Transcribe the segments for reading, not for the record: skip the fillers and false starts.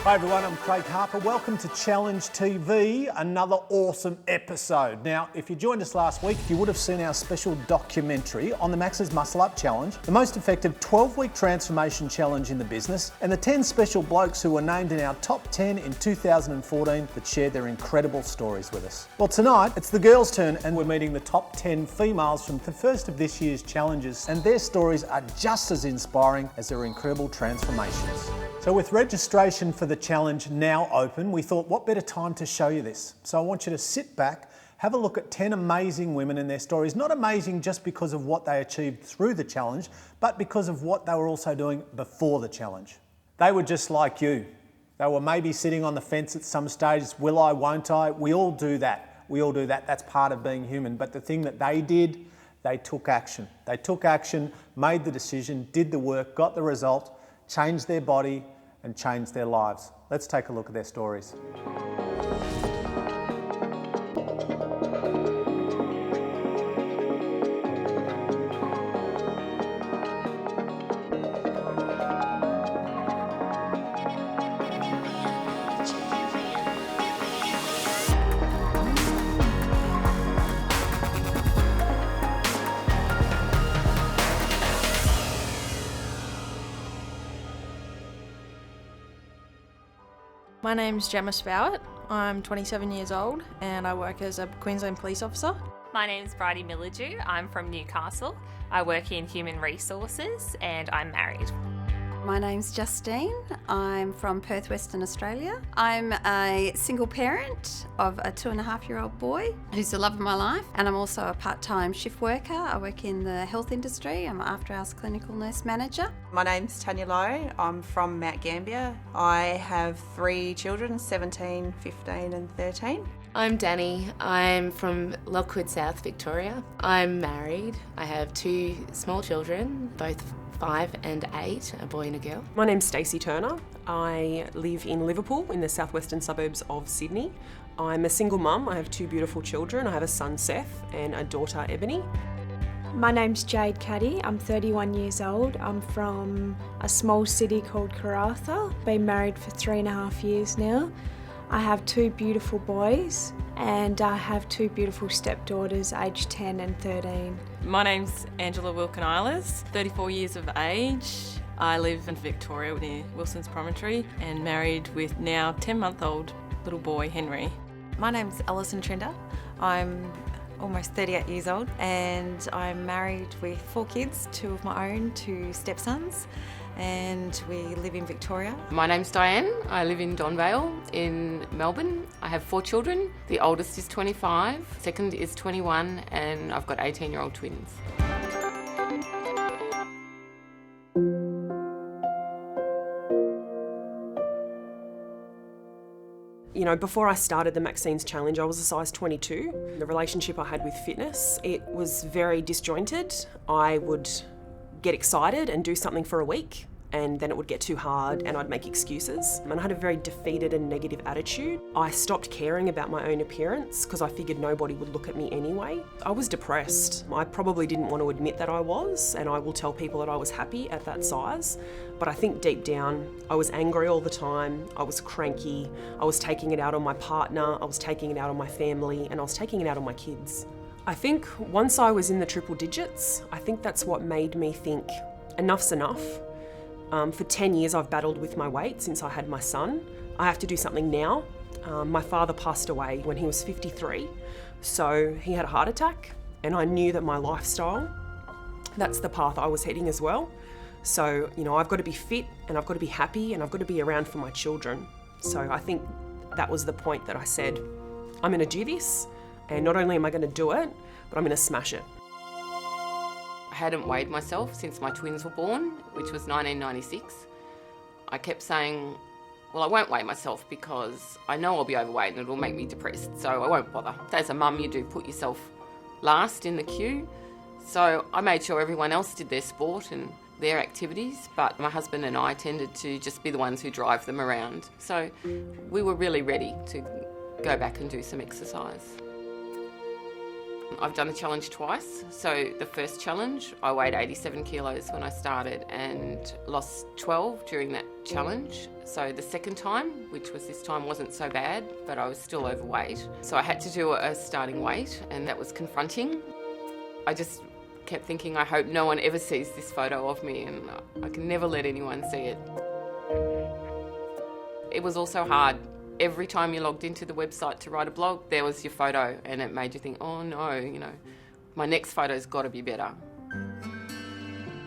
Hi everyone, I'm Craig Harper. Welcome to Challenge TV, another awesome episode. Now, if you joined us last week, you would have seen our special documentary on the Max's Muscle Up Challenge, the most effective 12-week transformation challenge in the business, and the 10 special blokes who were named in our top 10 in 2014 that shared their incredible stories with us. Well, tonight, it's the girls' turn and we're meeting the top 10 females from the first of this year's challenges, and their stories are just as inspiring as their incredible transformations. So with registration for the challenge now open, we thought what better time to show you this. So I want you to sit back, have a look at 10 amazing women and their stories. Not amazing just because of what they achieved through the challenge, but because of what they were also doing before the challenge. They were just like you. They were maybe sitting on the fence at some stage, will I, won't I? We all do that. We all do that. That's part of being human. But the thing that they did, they took action. They took action, made the decision, did the work, got the result, changed their body, and changed their lives. Let's take a look at their stories. My name's Gemma Spowett. I'm 27 years old and I work as a Queensland police officer. My name's Bridie Millaju. I'm from Newcastle. I work in human resources and I'm married. My name's Justine. I'm from Perth, Western Australia. I'm a single parent of a 2.5-year-old boy who's the love of my life, and I'm also a part-time shift worker. I work in the health industry. I'm an after-hours clinical nurse manager. My name's Tanya Lowe. I'm from Mount Gambier. I have 3 children, 17, 15 and 13. I'm Danny. I'm from Lockwood South, Victoria. I'm married. I have 2 small children, both 5 and 8, a boy and a girl. My name's Stacey Turner. I live in Liverpool in the southwestern suburbs of Sydney. I'm a single mum. I have 2 beautiful children. I have a son, Seth, and a daughter, Ebony. My name's Jade Caddy. I'm 31 years old. I'm from a small city called Karratha. Been married for 3.5 years now. I have 2 beautiful boys and I have 2 beautiful stepdaughters aged 10 and 13. My name's Angela Wilkin-Eilers, 34 years of age. I live in Victoria near Wilson's Promontory and married with now 10-month-old little boy Henry. My name's Alison Trinder. I'm almost 38 years old and I'm married with 4 kids, 2 of my own, 2 stepsons, and we live in Victoria. My name's Diane. I live in Donvale in Melbourne. I have 4 children. The oldest is 25, second is 21, and I've got 18-year-old twins. You know, before I started the Maxine's Challenge, I was a size 22. The relationship I had with fitness, it was very disjointed. I would get excited and do something for a week, and then it would get too hard and I'd make excuses. And I had a very defeated and negative attitude. I stopped caring about my own appearance because I figured nobody would look at me anyway. I was depressed. I probably didn't want to admit that I was, and I will tell people that I was happy at that size. But I think deep down, I was angry all the time. I was cranky. I was taking it out on my partner. I was taking it out on my family, and I was taking it out on my kids. I think once I was in the triple digits, I think that's what made me think enough's enough. For 10 years I've battled with my weight since I had my son. I have to do something now. My father passed away when he was 53, so he had a heart attack, and I knew that my lifestyle, that's the path I was heading as well. So, you know, I've got to be fit and I've got to be happy and I've got to be around for my children. So I think that was the point that I said, I'm going to do this, and not only am I going to do it, but I'm going to smash it. I hadn't weighed myself since my twins were born, which was 1996. I kept saying, well, I won't weigh myself because I know I'll be overweight and it'll make me depressed, so I won't bother. As a mum, you do put yourself last in the queue. So I made sure everyone else did their sport and their activities, but my husband and I tended to just be the ones who drive them around. So we were really ready to go back and do some exercise. I've done the challenge twice. So the first challenge, I weighed 87 kilos when I started and lost 12 during that challenge. So the second time, which was this time, wasn't so bad, but I was still overweight. So I had to do a starting weight, and that was confronting. I just kept thinking, I hope no one ever sees this photo of me, and I can never let anyone see it. It was also hard. Every time you logged into the website to write a blog, there was your photo, and it made you think, oh no, you know, my next photo's got to be better.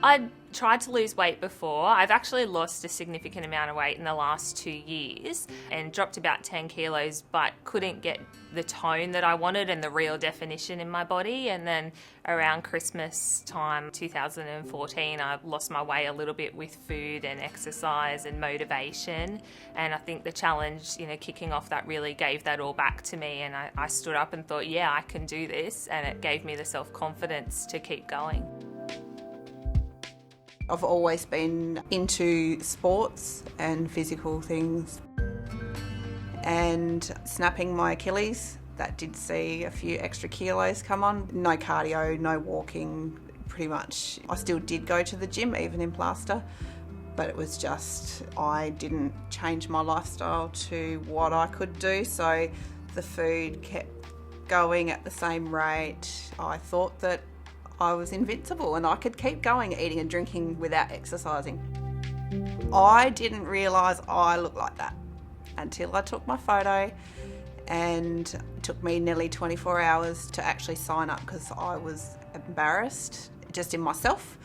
I tried to lose weight before. I've actually lost a significant amount of weight in the last 2 years and dropped about 10 kilos, but couldn't get the tone that I wanted and the real definition in my body. And then around Christmas time 2014, I lost my way a little bit with food and exercise and motivation. And I think the challenge, kicking off that really gave that all back to me. And I stood up and thought, yeah, I can do this. And it gave me the self-confidence to keep going. I've always been into sports and physical things, and snapping my Achilles, that did see a few extra kilos come on. No cardio, no walking, pretty much. I still did go to the gym, even in plaster, but it was just, I didn't change my lifestyle to what I could do, so the food kept going at the same rate. I thought that I was invincible and I could keep going eating and drinking without exercising. I didn't realise I looked like that until I took my photo, and it took me nearly 24 hours to actually sign up because I was embarrassed just in myself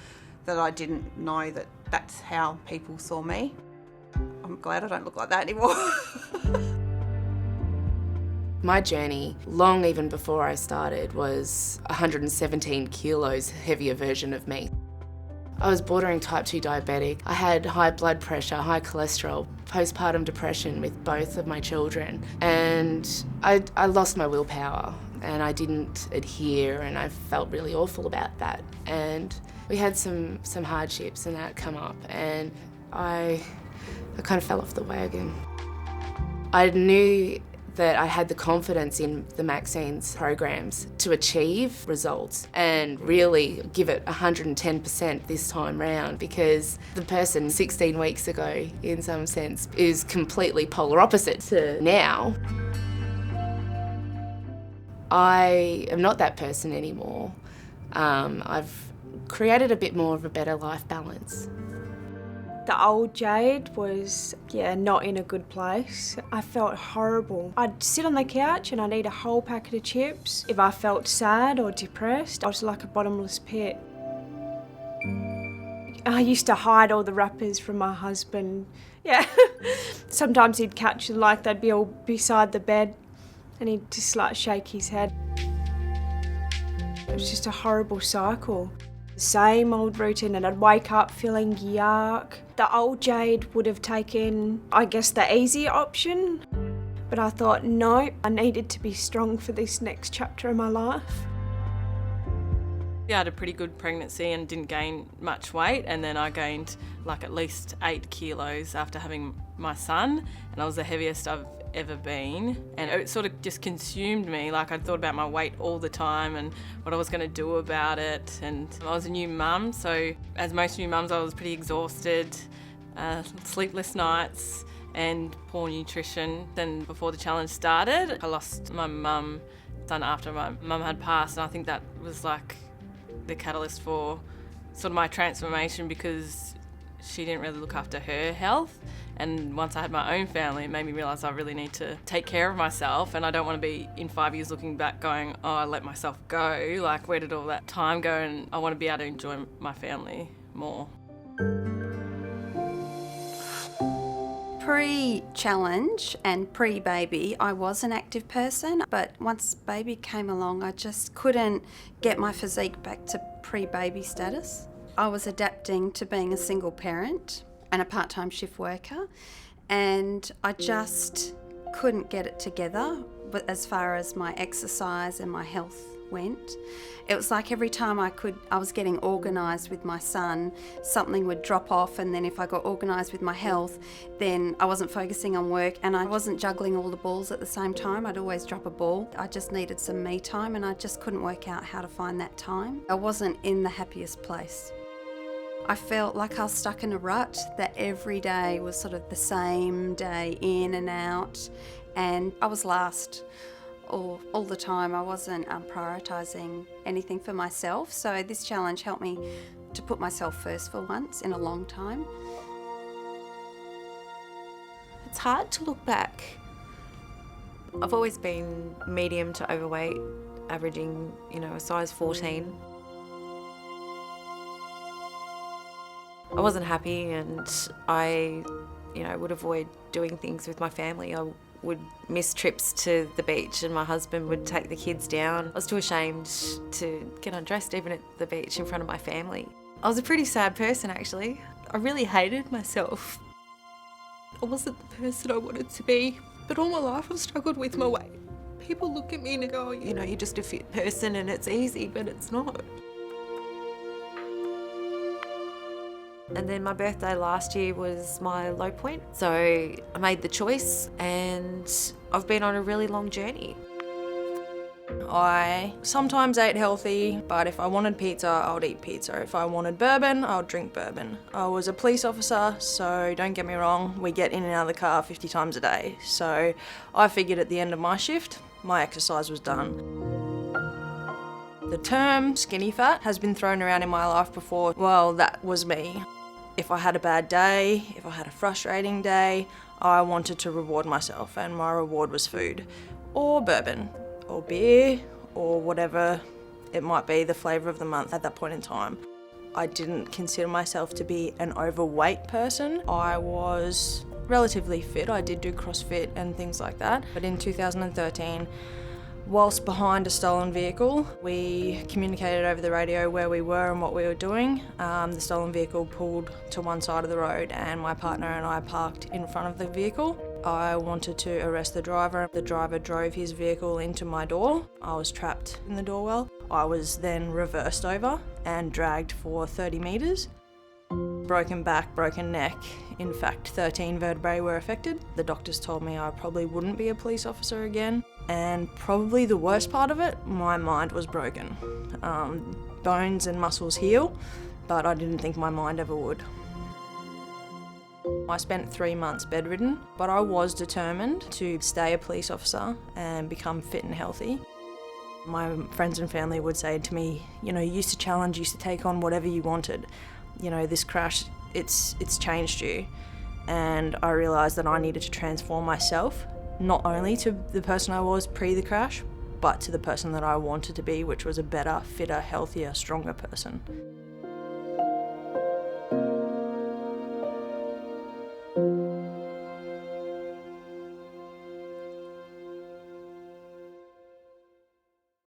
that I didn't know that that's how people saw me. I'm glad I don't look like that anymore. My journey, long even before I started, was 117 kilos heavier version of me. I was bordering type 2 diabetic. I had high blood pressure, high cholesterol, postpartum depression with both of my children. And I lost my willpower and I didn't adhere, and I felt really awful about that. And we had some hardships and that come up, and I kind of fell off the wagon. I knew that I had the confidence in the Maxine's programs to achieve results and really give it 110% this time round, because the person 16 weeks ago, in some sense, is completely polar opposite to now. I am not that person anymore. I've created a bit more of a better life balance. The old Jade was, not in a good place. I felt horrible. I'd sit on the couch and I'd eat a whole packet of chips. If I felt sad or depressed, I was like a bottomless pit. I used to hide all the wrappers from my husband. Yeah. Sometimes he'd catch them, like they'd be all beside the bed and he'd just shake his head. It was just a horrible cycle. Same old routine, and I'd wake up feeling yuck. The old Jade would have taken, I guess, the easy option, but I thought, no, I needed to be strong for this next chapter of my life. I had a pretty good pregnancy and didn't gain much weight, and then I gained at least 8 kilos after having my son, and I was the heaviest I've ever been, and it sort of just consumed me. I'd thought about my weight all the time and what I was going to do about it, and I was a new mum, so as most new mums I was pretty exhausted, sleepless nights and poor nutrition. Then before the challenge started, I lost my mum son after my mum had passed, and I think that was the catalyst for sort of my transformation, because she didn't really look after her health. And once I had my own family, it made me realise I really need to take care of myself, and I don't want to be in 5 years looking back going, oh, I let myself go, where did all that time go? And I want to be able to enjoy my family more. Pre-challenge and pre-baby, I was an active person, but once baby came along, I just couldn't get my physique back to pre-baby status. I was adapting to being a single parent and a part-time shift worker, and I just couldn't get it together. But as far as my exercise and my health went, it was like every time I was getting organised with my son, something would drop off, and then if I got organised with my health, then I wasn't focusing on work and I wasn't juggling all the balls at the same time. I'd always drop a ball. I just needed some me time, and I just couldn't work out how to find that time. I wasn't in the happiest place. I felt like I was stuck in a rut, that every day was sort of the same day, in and out, and I was last all the time. I wasn't prioritising anything for myself, so this challenge helped me to put myself first for once in a long time. It's hard to look back. I've always been medium to overweight, averaging, a size 14. I wasn't happy, and I, would avoid doing things with my family. I would miss trips to the beach, and my husband would take the kids down. I was too ashamed to get undressed even at the beach in front of my family. I was a pretty sad person, actually. I really hated myself. I wasn't the person I wanted to be, but all my life I've struggled with my weight. People look at me and go, you're just a fit person and it's easy, but it's not. And then my birthday last year was my low point. So I made the choice and I've been on a really long journey. I sometimes ate healthy, but if I wanted pizza, I would eat pizza. If I wanted bourbon, I would drink bourbon. I was a police officer, so don't get me wrong, we get in and out of the car 50 times a day. So I figured at the end of my shift, my exercise was done. The term skinny fat has been thrown around in my life before. Well, that was me. If I had a bad day, if I had a frustrating day, I wanted to reward myself, and my reward was food, or bourbon, or beer, or whatever it might be, the flavour of the month at that point in time. I didn't consider myself to be an overweight person. I was relatively fit. I did do CrossFit and things like that. But in 2013, whilst behind a stolen vehicle, we communicated over the radio where we were and what we were doing. The stolen vehicle pulled to one side of the road and my partner and I parked in front of the vehicle. I wanted to arrest the driver. The driver drove his vehicle into my door. I was trapped in the doorwell. I was then reversed over and dragged for 30 metres. Broken back, broken neck. In fact, 13 vertebrae were affected. The doctors told me I probably wouldn't be a police officer again. And probably the worst part of it, my mind was broken. Bones and muscles heal, but I didn't think my mind ever would. I spent 3 months bedridden, but I was determined to stay a police officer and become fit and healthy. My friends and family would say to me, you used to challenge, used to take on whatever you wanted. This crash, it's changed you. And I realised that I needed to transform myself, not only to the person I was pre the crash, but to the person that I wanted to be, which was a better, fitter, healthier, stronger person.